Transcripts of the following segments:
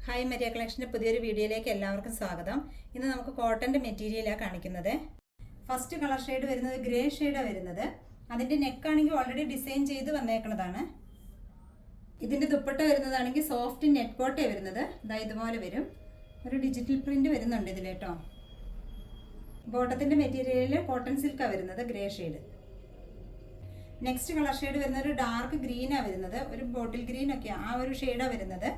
Hi Maria കളക്ഷൻ്റെ പുതിയൊരു വീഡിയോയിലേക്ക് എല്ലാവർക്കും സ്വാഗതം. ഇന്ന് നമുക്ക് കോട്ടൻ്റെ മെറ്റീരിയലാണ് കാണിക്കുന്നത്. ഫസ്റ്റ് കളർ ഷെയ്ഡ് വരുന്നത് ഗ്രേ ഷെയ്ഡാണ് വരുന്നത്. അതിൻ്റെ നെക്കാണെങ്കിൽ ഓൾറെഡി ഡിസൈൻ ചെയ്ത് വന്നേക്കുന്നതാണ്. ഇതിൻ്റെ ദുപ്പട്ട വരുന്നതാണെങ്കിൽ സോഫ്റ്റ് നെറ്റ് കോട്ടയാണ് വരുന്നത്. ഇതാ ഇതുപോലെ വരും. ഒരു ഡിജിറ്റൽ പ്രിൻ്റ് വരുന്നുണ്ട് ഇതിൽ കേട്ടോ. ബോട്ടത്തിൻ്റെ മെറ്റീരിയലിൽ കോട്ടൺ സിൽക്കാണ് വരുന്നത്, grey shade. Next colour shade വരുന്നത് ഒരു ഡാർക്ക് ഗ്രീനാണ് വരുന്നത്. ഒരു ബോട്ടിൽ ഗ്രീനൊക്കെ ആ ഒരു ഷെയ്ഡാണ് വരുന്നത്.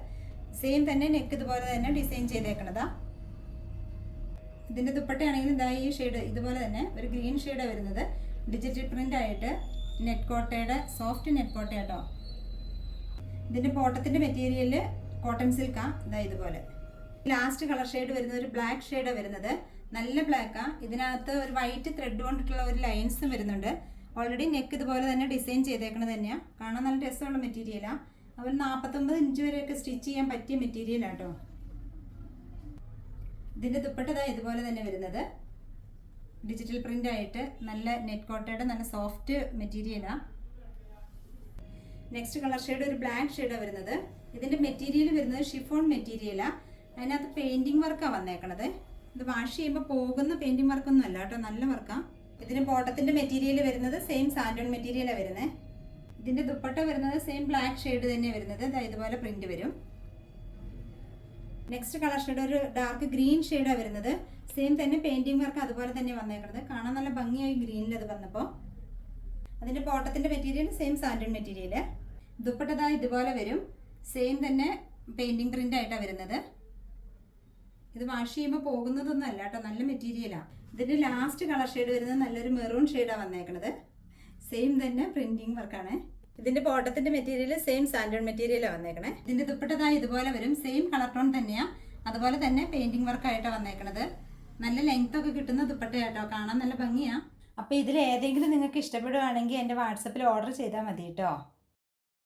സെയിം തന്നെ നെക്ക് ഇതുപോലെ തന്നെ ഡിസൈൻ ചെയ്തേക്കണതാ. ഇതിൻ്റെ ദുപ്പട്ടയാണെങ്കിൽ ഇതാ ഈ ഷെയ്ഡ് ഇതുപോലെ തന്നെ ഒരു ഗ്രീൻ ഷെയ്ഡാണ് വരുന്നത്. ഡിജിറ്റൽ പ്രിൻ്റ് ആയിട്ട് നെറ്റ് കോട്ടയുടെ സോഫ്റ്റ് നെറ്റ് കോട്ട കേട്ടോ. ഇതിൻ്റെ ബോട്ടത്തിൻ്റെ മെറ്റീരിയൽ കോട്ടൺ സിൽക്കാണ്. ഇതാ ഇതുപോലെ. ലാസ്റ്റ് കളർ ഷെയ്ഡ് വരുന്നത് ഒരു ബ്ലാക്ക് ഷെയ്ഡാണ് വരുന്നത്. നല്ല ബ്ലാക്കാണ്. ഇതിനകത്ത് ഒരു വൈറ്റ് ത്രെഡ് കൊണ്ടിട്ടുള്ള ഒരു ലൈൻസും വരുന്നുണ്ട്. ഓൾറെഡി നെക്ക് ഇതുപോലെ തന്നെ ഡിസൈൻ ചെയ്തേക്കണത് തന്നെയാണ്. കാണാൻ നല്ല രസമുള്ള മെറ്റീരിയലാണ്. അവർ 49 ഇഞ്ച് വരെയൊക്കെ സ്റ്റിച്ച് ചെയ്യാൻ പറ്റിയ മെറ്റീരിയലാണ് കേട്ടോ. ഇതിൻ്റെ ദുപ്പട്ട ഇതുപോലെ തന്നെ വരുന്നത്. ഡിജിറ്റൽ പ്രിൻ്റ് ആയിട്ട് നല്ല നെറ്റ് കോട്ടയുടെ നല്ല സോഫ്റ്റ് മെറ്റീരിയലാണ്. നെക്സ്റ്റ് കളർ ഷെയ്ഡ് ഒരു ബ്ലാക്ക് ഷെയ്ഡാണ് വരുന്നത്. ഇതിൻ്റെ മെറ്റീരിയൽ വരുന്നത് ഷിഫോൺ മെറ്റീരിയലാണ്. അതിനകത്ത് പെയിൻറ്റിങ് വർക്കാണ് വന്നേക്കണത്. ഇത് വാഷ് ചെയ്യുമ്പോൾ പോകുന്ന പെയിൻറ്റിങ് വർക്കൊന്നും അല്ല കേട്ടോ, നല്ല വർക്കാണ്. ഇതിന് ബോട്ടത്തിൻ്റെ മെറ്റീരിയൽ വരുന്നത് സെയിം സാൻഡോൺ മെറ്റീരിയലാണ് വരുന്നത്. ഇതിൻ്റെ ദുപ്പട്ട വരുന്നത് സെയിം ബ്ലാക്ക് ഷെയ്ഡ് തന്നെ വരുന്നത്. ഇതുപോലെ പ്രിന്റ് വരും. നെക്സ്റ്റ് കളർ ഷെയ്ഡ് ഒരു ഡാർക്ക് ഗ്രീൻ ഷെയ്ഡാണ് വരുന്നത്. സെയിം തന്നെ പെയിന്റിംഗ് വർക്ക് അതുപോലെ തന്നെ വന്നേക്കുന്നത്. കാണാൻ നല്ല ഭംഗിയായി ഗ്രീനിൽ അത് വന്നപ്പോൾ. അതിൻ്റെ ബോട്ടത്തിൻ്റെ മെറ്റീരിയൽ സെയിം സാൻഡൺ മെറ്റീരിയൽ. ദുപ്പട്ട ഇതുപോലെ വരും. സെയിം തന്നെ പെയിന്റിംഗ് പ്രിന്റ് ആയിട്ടാണ് വരുന്നത്. ഇത് വാഷ് ചെയ്യുമ്പോൾ പോകുന്നതൊന്നും അല്ല കേട്ടോ, നല്ല മെറ്റീരിയലാണ്. ഇതിൻ്റെ ലാസ്റ്റ് കളർ ഷെയ്ഡ് വരുന്നത് നല്ലൊരു മെറൂൺ ഷെയ്ഡാണ് വന്നേക്കുന്നത്. സെയിം തന്നെ പ്രിന്റിംഗ് വർക്കാണ്. ഇതിന്റെ ബോട്ടത്തിന്റെ മെറ്റീരിയൽ സെയിം സാൻഡൺ മെറ്റീരിയലാണ് വന്നേക്കണേ. ഇതിന്റെ ദുപ്പട്ട ഇതുപോലെ വരും. സെയിം കളർ ടോൺ തന്നെയാണ്. അതുപോലെ തന്നെ പെയിന്റിംഗ് വർക്കായിട്ടാണ് വന്നേക്കണത്. നല്ല ലെങ്ത് ഒക്കെ കിട്ടുന്ന ദുപ്പട്ടയാട്ടോ, കാണാൻ നല്ല ഭംഗിയാണ്. അപ്പോൾ ഇതിൽ ഏതെങ്കിലും നിങ്ങൾക്ക് ഇഷ്ടപ്പെടുകയാണെങ്കിൽ എൻ്റെ വാട്സപ്പിൽ ഓർഡർ ചെയ്താൽ മതി കേട്ടോ.